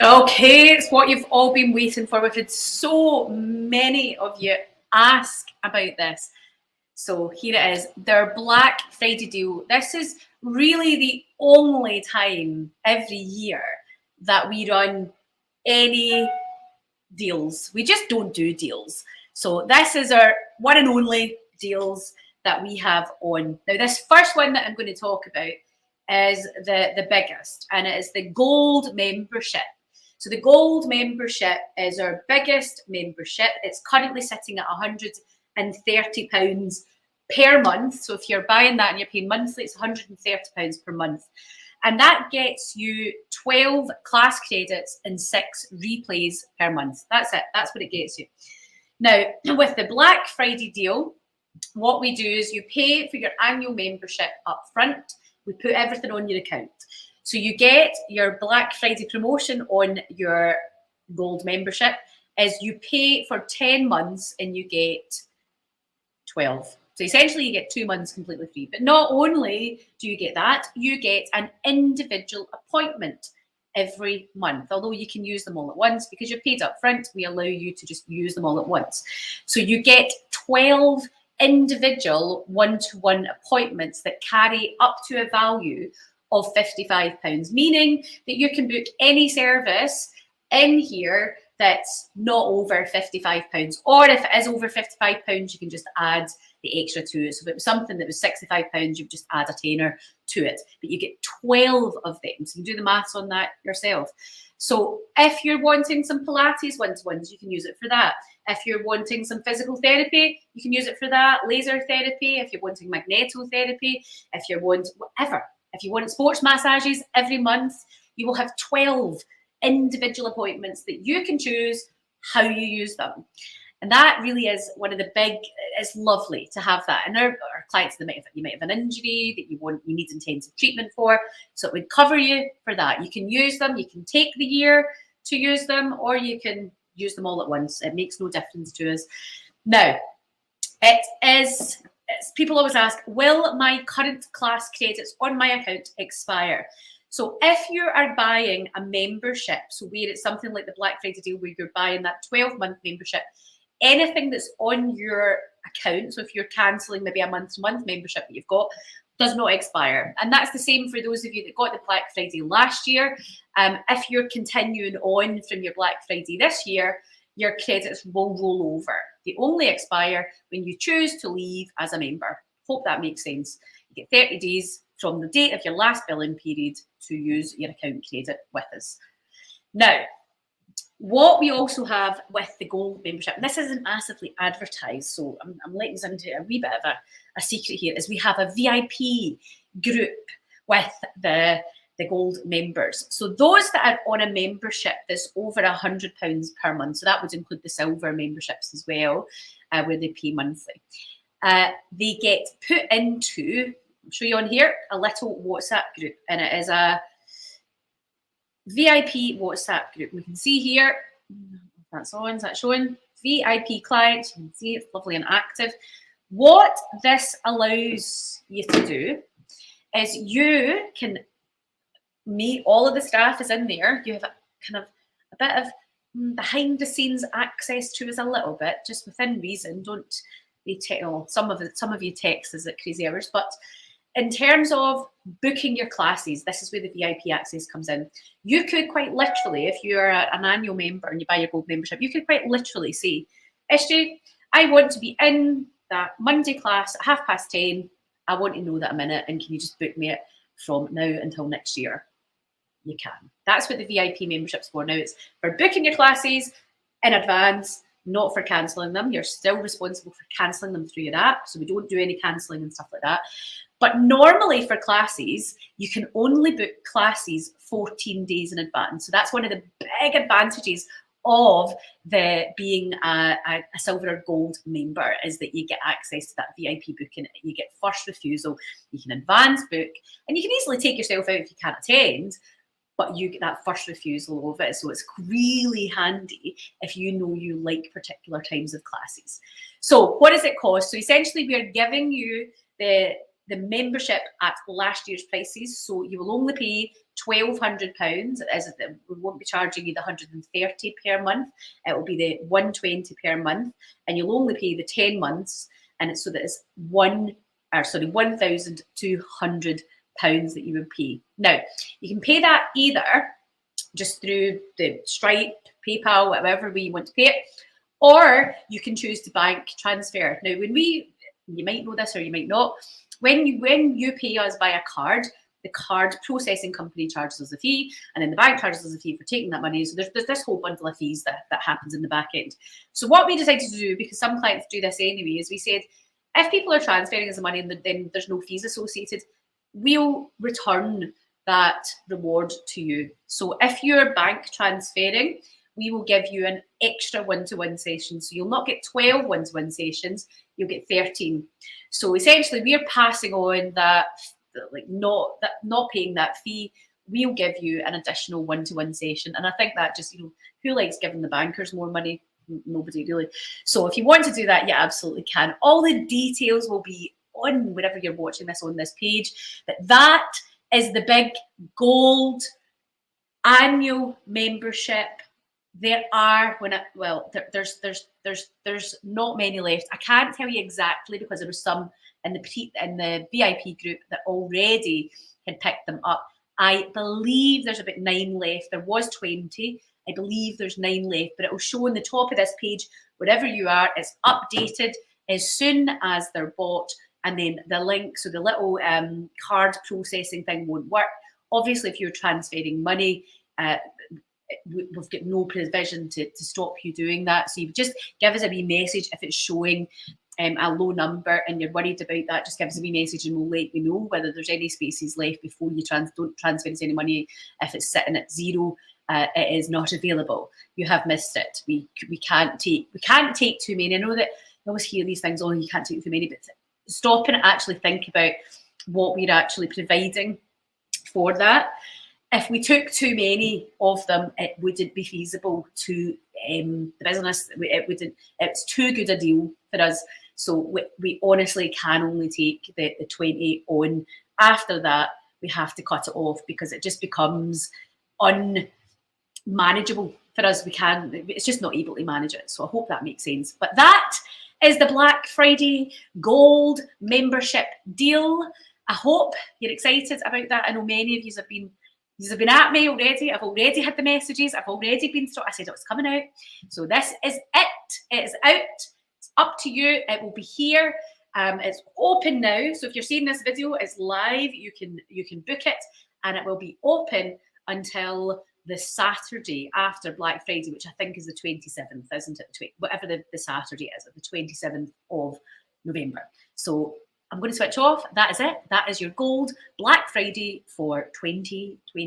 Okay, it's what you've all been waiting for. We've had so many of you ask about this. So here it is, their Black Friday deal. This is really the only time every year that we run any deals. We just don't do deals. So this is our one and only deals that we have on. Now, this first one that I'm going to talk about is the biggest, and it is the gold membership. So the gold membership is our biggest membership. It's currently sitting at £130 per month. So if you're buying that and you're paying monthly, it's £130 per month. And that gets you 12 class credits and 6 replays per month. That's it. That's what it gets you. Now, with the Black Friday deal, what we do is you pay for your annual membership up front. We put everything on your account. So you get your Black Friday promotion on your gold membership is you pay for 10 months and you get 12. So essentially you get 2 months completely free. But not only do you get that, you get an individual appointment every month. Although you can use them all at once because you're paid up front, we allow you to just use them all at once. So you get 12 individual one-to-one appointments that carry up to a value of £55, meaning that you can book any service in here that's not over £55, or if it is over £55, you can just add the extra to it. So if it was something that was £65, you would just add a tenner to it, but you get 12 of them. So you can do the maths on that yourself. So if you're wanting some Pilates one-to-ones, you can use it for that. If you're wanting some physical therapy, you can use it for that. Laser therapy, if you're wanting magnetotherapy, if you want whatever. If you want sports massages every month, you will have 12 individual appointments that you can choose how you use them. And that really is one of the big, it's lovely to have that. And our clients, you might have an injury that you need intensive treatment for. So it would cover you for that. You can use them, you can take the year to use them, or you can use them all at once. It makes no difference to us. Now, people always ask, will my current class credits on my account expire? So if you are buying a membership, so where it's something like the Black Friday deal where you're buying that 12-month membership, anything that's on your account, so if you're cancelling maybe a month-to-month membership that you've got, does not expire. And that's the same for those of you that got the Black Friday last year. If you're continuing on from your Black Friday this year, your credits will roll over. They only expire when you choose to leave as a member. Hope that makes sense. You get 30 days from the date of your last billing period to use your account credit with us. Now, what we also have with the gold membership, and this isn't massively advertised, so I'm letting us into a wee bit of a secret here, is we have a VIP group with the gold members. So those that are on a membership that's over £100 per month, so that would include the silver memberships as well, where they pay monthly. They get put into, I'll show you on here, a little WhatsApp group, and it is a VIP WhatsApp group. We can see here, that's on, is that showing? VIP clients, you can see it's lovely and active. What this allows you to do is you can meet all of the staff is in there. You have a bit of behind the scenes access to us a little bit, just within reason. Don't be some of you text us at crazy hours, but in terms of booking your classes, this is where the VIP access comes in. You could quite literally, if you're an annual member and you buy your gold membership, you could quite literally say, SJ, I want to be in that Monday class at 10:30. I want to know that I'm in it, and can you just book me it from now until next year? You can. That's what the VIP membership's for. Now, it's for booking your classes in advance, not for cancelling them. You're still responsible for cancelling them through your app, so we don't do any cancelling and stuff like that. But normally for classes, you can only book classes 14 days in advance. So that's one of the big advantages of being a silver or gold member, is that you get access to that VIP booking. You get first refusal. You can advance book, and you can easily take yourself out if you can't attend, but you get that first refusal of it. So it's really handy if you know you like particular times of classes. So what does it cost? So essentially we're giving you the the membership at last year's prices. So you will only pay £1,200, as we won't be charging you the 130 per month. It will be the 120 per month, and you'll only pay the 10 months, and it's so that it's £1,200 that you would pay. Now, you can pay that either just through the Stripe, PayPal, whatever way you want to pay it, or you can choose to bank transfer. Now, you might know this or you might not, when you pay us by a card, the card processing company charges us a fee, and then the bank charges us a fee for taking that money. So there's this whole bundle of fees that happens in the back end. So what we decided to do, because some clients do this anyway, is we said, if people are transferring us the money and then there's no fees associated, we'll return that reward to you. So if you're bank transferring, we will give you an extra one-to-one session. So you'll not get 12 one-to-one sessions, you'll get 13. So essentially we're passing on that, like not paying that fee, we'll give you an additional one-to-one session. And I think that just, who likes giving the bankers more money? Nobody really. So if you want to do that, you absolutely can. All the details will be on wherever you're watching this on this page. But that is the big gold annual membership. There are there's not many left. I can't tell you exactly because there was some in the VIP group that already had picked them up. I believe there's about 9 left. There was 20. I believe there's 9 left, but it will show on the top of this page, wherever you are, it's updated as soon as they're bought. And then the link, so the little card processing thing won't work. Obviously, if you're transferring money, we've got no provision to stop you doing that. So you just give us a wee message if it's showing a low number and you're worried about that. Just give us a wee message and we'll let you know whether there's any spaces left before you don't transfer us any money. If it's sitting at 0, it is not available. You have missed it. We can't take too many. I know that you always hear these things, oh, you can't take too many, but stop and actually think about what we're actually providing for that. If we took too many of them, it wouldn't be feasible to the business. It's too good a deal for us. So we honestly can only take the 20 on. After that, we have to cut it off because it just becomes unmanageable for us. It's just not able to manage it. So I hope that makes sense. But that is the Black Friday Gold membership deal. I hope you're excited about that. I know many of you have been at me already. I've already had the messages. I've already been I said it was coming out. So this is it. It is out. It's up to you. It will be here. It's open now. So if you're seeing this video, it's live. You can book it, and it will be open until the Saturday after Black Friday, which I think is the 27th, isn't it? Whatever the Saturday is, the 27th of November. So I'm going to switch off. That is it. That is your gold Black Friday for 2020.